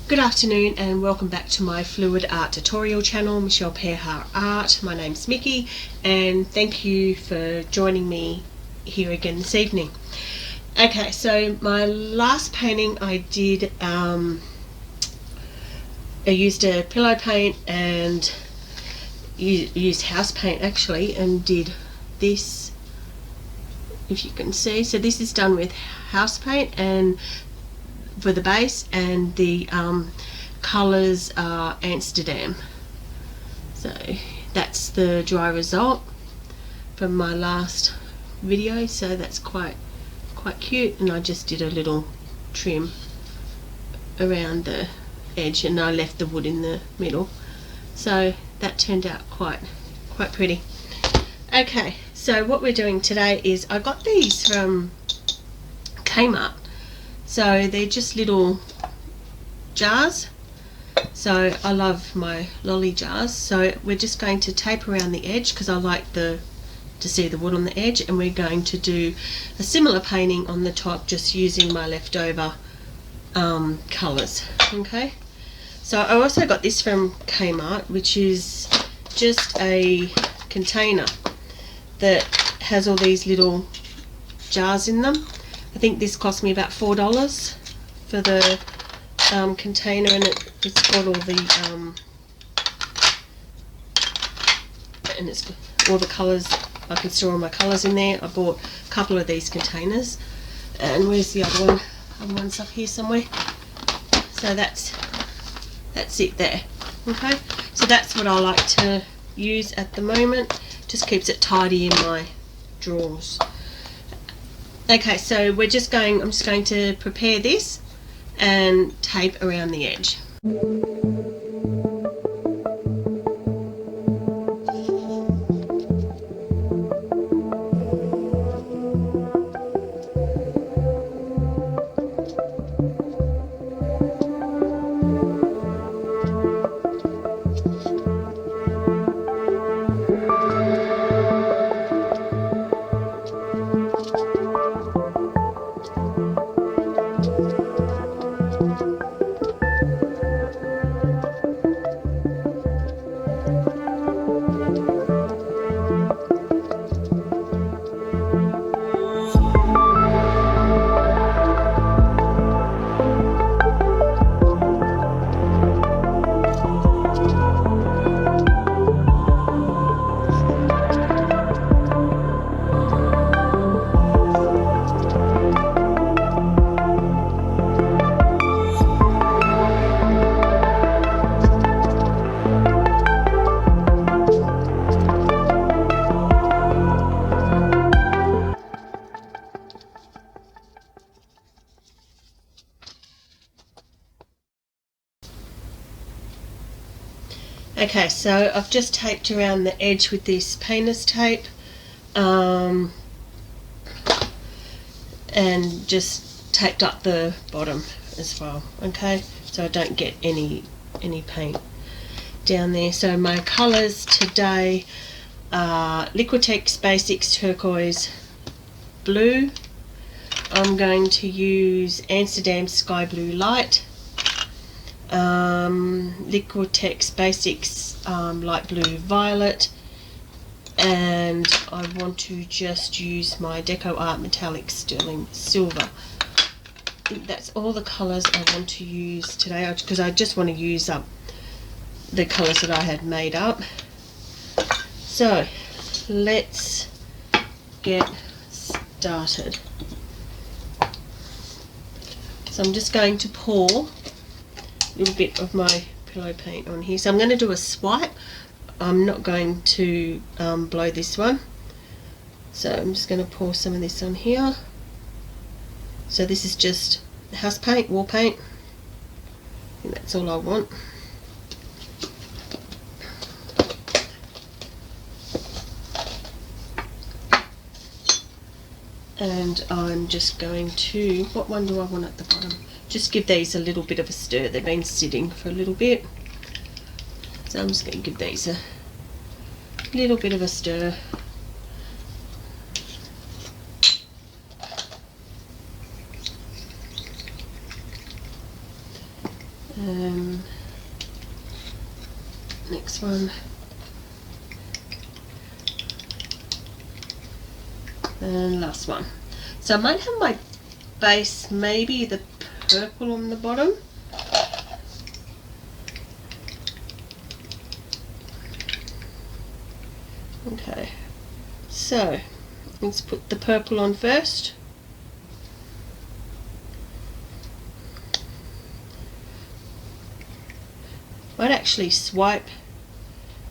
Good afternoon and welcome back to my fluid art tutorial channel, Michelle Pearhart Art. My name's Micky and thank you for joining me here again this evening. Okay, so my last painting I did, I used a pillow paint and used house paint actually, and did this, if you can see. So this is done with house paint and for the base, and the colours are Amsterdam. So that's the dry result from my last video, so that's quite cute, and I just did a little trim around the edge and I left the wood in the middle, so that turned out quite pretty. Okay, so what we're doing today is I got these from Kmart. So they're just little jars. So I love my lolly jars. So we're just going to tape around the edge because I like to see the wood on the edge, and we're going to do a similar painting on the top just using my leftover colours. Okay. So I also got this from Kmart, which is just a container that has all these little jars in them. I think this cost me about $4 for the container, and it's got all the and it's all the colours. I can store all my colours in there. I bought a couple of these containers, and where's the other one? Other one's up here somewhere. So that's it there. Okay, so that's what I like to use at the moment. Just keeps it tidy in my drawers. Okay, so I'm just going to prepare this and tape around the edge. Okay, so I've just taped around the edge with this painter's tape, and just taped up the bottom as well. Okay, so I don't get any paint down there. So my colours today are Liquitex Basics Turquoise Blue. I'm going to use Amsterdam Sky Blue Light, Liquitex Basics Light Blue Violet, and I want to just use my DecoArt Metallic Stirling Silver. I think that's all the colours I want to use today, because I just want to use up the colours that I had made up. So let's get started. So I'm just going to pour a little bit of my pillow paint on here. So I'm going to do a swipe. I'm not going to blow this one. So I'm just going to pour some of this on here. So this is just house paint, wall paint. I think that's all I want. And I'm just going to, what one do I want at the bottom? Just give these a little bit of a stir. They've been sitting for a little bit. So I'm just going to give these a little bit of a stir. next one. And last one. So I might have my base, maybe the purple on the bottom. Okay, so let's put the purple on first. Might actually swipe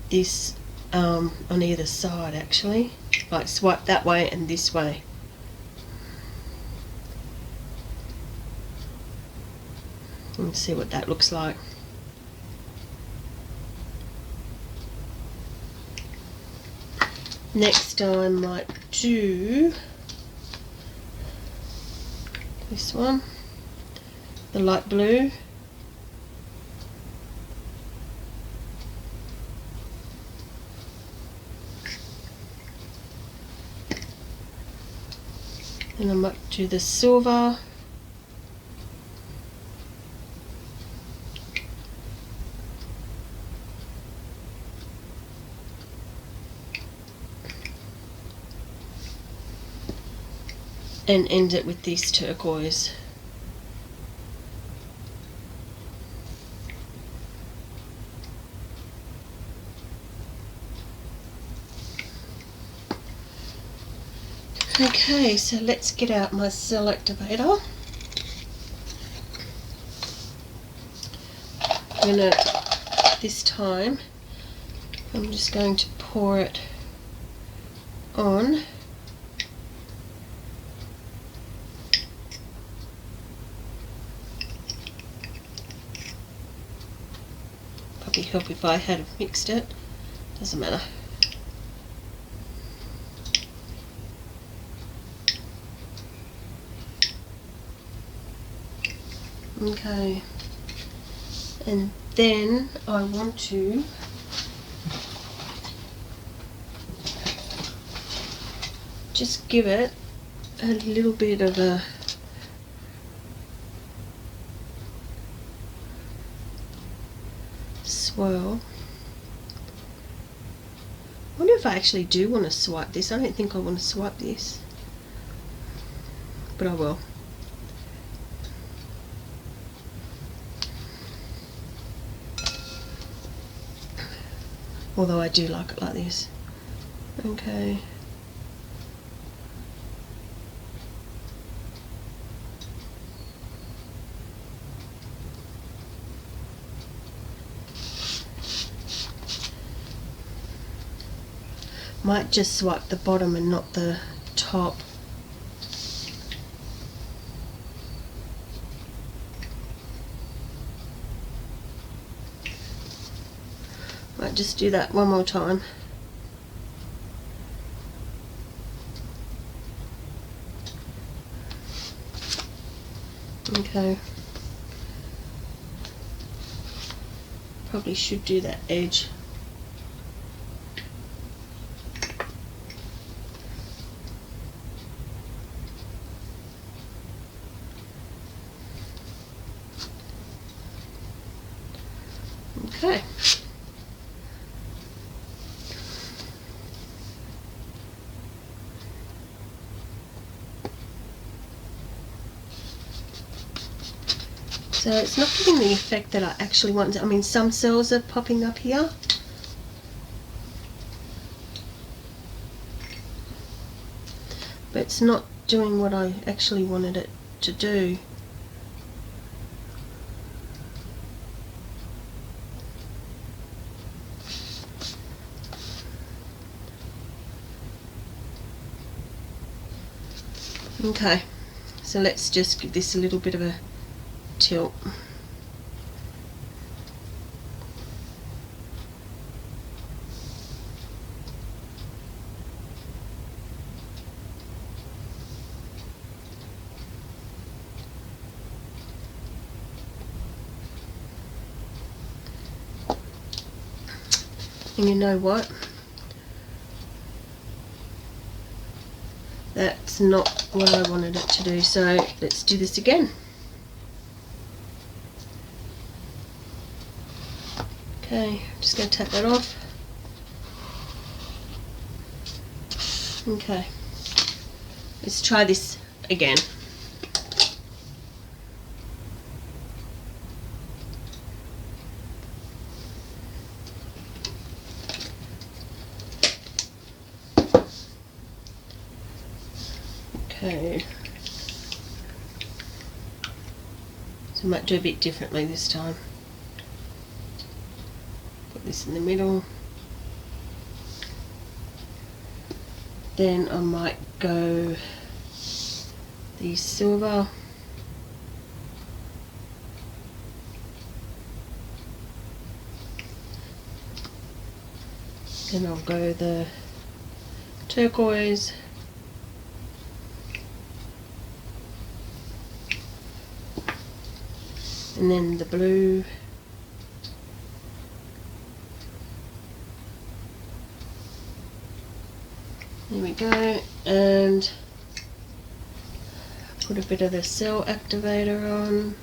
this on either side, actually, like swipe that way and this way. And see what that looks like. Next I might do this one, the light blue. And I might do the silver. And end it with this turquoise. Okay, so let's get out my cell activator. This time I'm just going to pour it on. Probably help if I had mixed it, doesn't matter. Okay, and then I want to just give it a little bit of a swirl. I wonder if I actually do want to swipe this. I don't think I want to swipe this, but I will. Although I do like it like this. Okay. Might just swipe the bottom and not the top. Might just do that one more time. Okay. Probably should do that edge. Okay. So it's not giving the effect that I actually want. I mean, some cells are popping up here. But it's not doing what I actually wanted it to do. Okay, so let's just give this a little bit of a tilt. And you know what? That's not what I wanted it to do, so let's do this again. Okay, just going to take that off. Okay, let's try this again. Okay, so I might do a bit differently this time. Put this in the middle. Then I might go the silver. Then I'll go the turquoise. And then the blue. There we go, and put a bit of the cell activator on.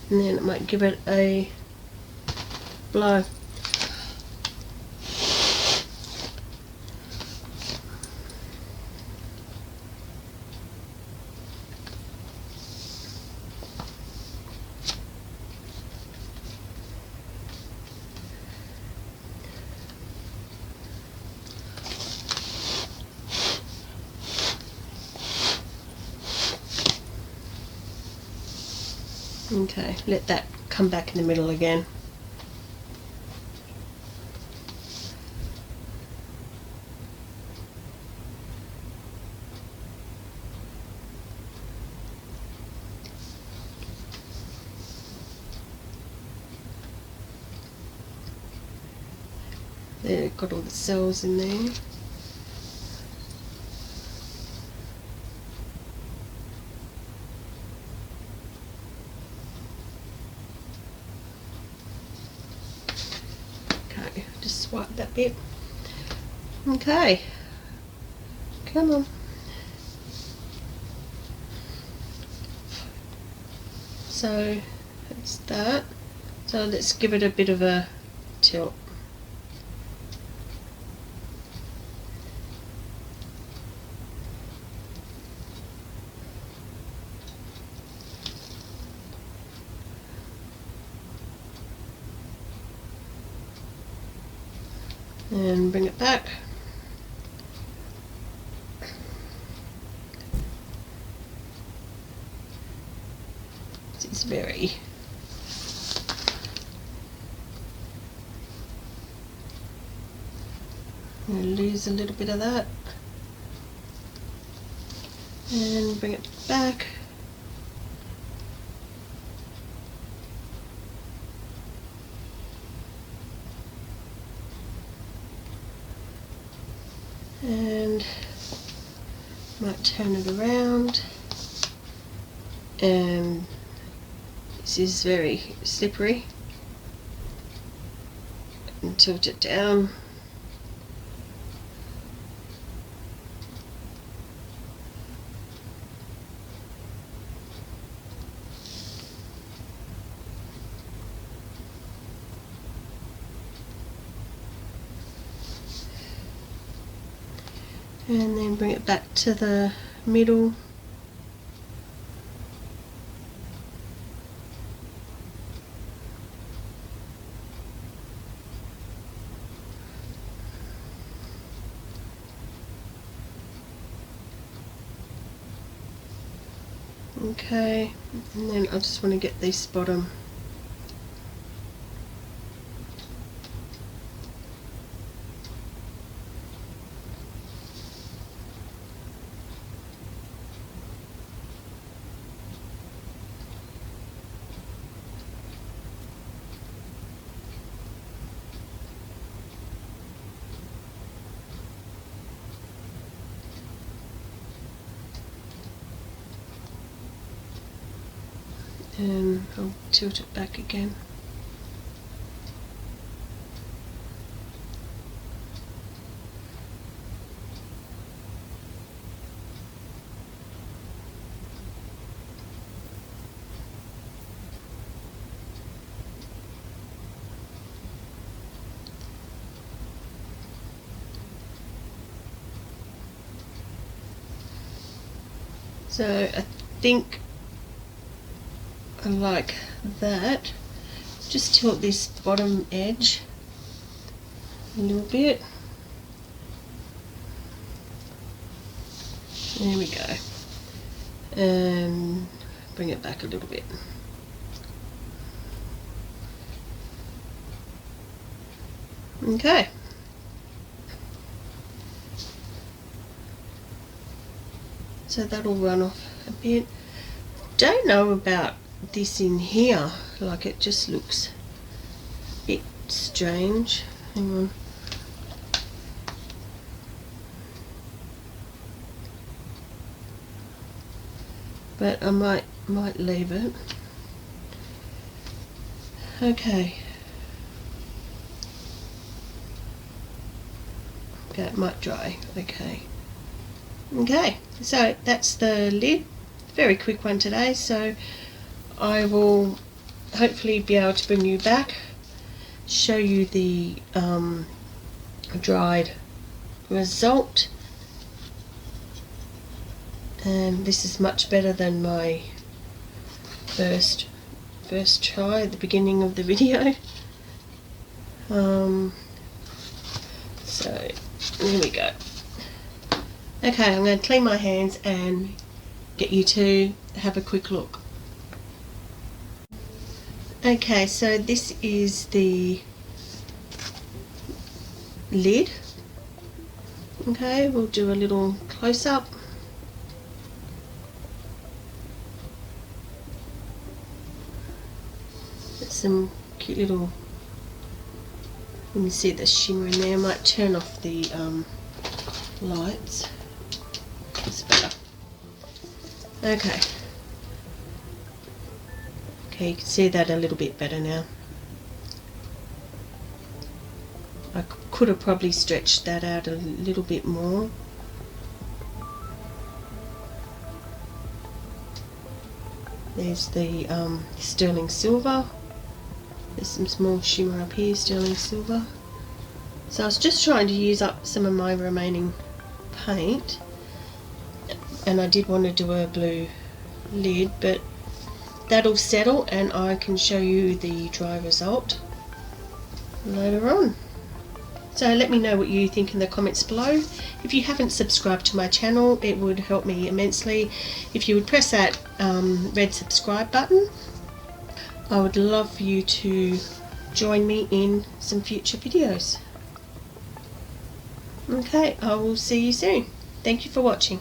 And then it might give it a blow. Okay, let that come back in the middle again. There, got all the cells in there. Okay, just swipe that bit. Okay, come on. So that's that. So let's give it a bit of a tilt. And bring it back. It's very I'm going to lose a little bit of that and bring it back. And might turn it around, and this is very slippery, and tilt it down. And then bring it back to the middle. Okay, and then I just want to get this bottom. And I'll tilt it back again. So I think I like that. Just tilt this bottom edge a little bit. There we go. And bring it back a little bit. Okay. So that'll run off a bit. Don't know about this in here, like it just looks a bit strange. Hang on. But I might leave it. Okay. Okay, it might dry. Okay. Okay, so that's the lid. Very quick one today, so I will hopefully be able to bring you back, show you the dried result. And this is much better than my first try at the beginning of the video. So there we go. Okay, I'm going to clean my hands and get you to have a quick look. Okay, so this is the lid. Okay, we'll do a little close-up. Some cute little, you can see the shimmer in there. I might turn off the lights. It's better. Okay. Okay, you can see that a little bit better now. I could have probably stretched that out a little bit more. There's the sterling silver. There's some small shimmer up here, sterling silver. So I was just trying to use up some of my remaining paint, and I did want to do a blue lid, but that'll settle and I can show you the dry result later on. So let me know what you think in the comments below. If you haven't subscribed to my channel, it would help me immensely if you would press that red subscribe button. I would love for you to join me in some future videos. Okay, I will see you soon. Thank you for watching.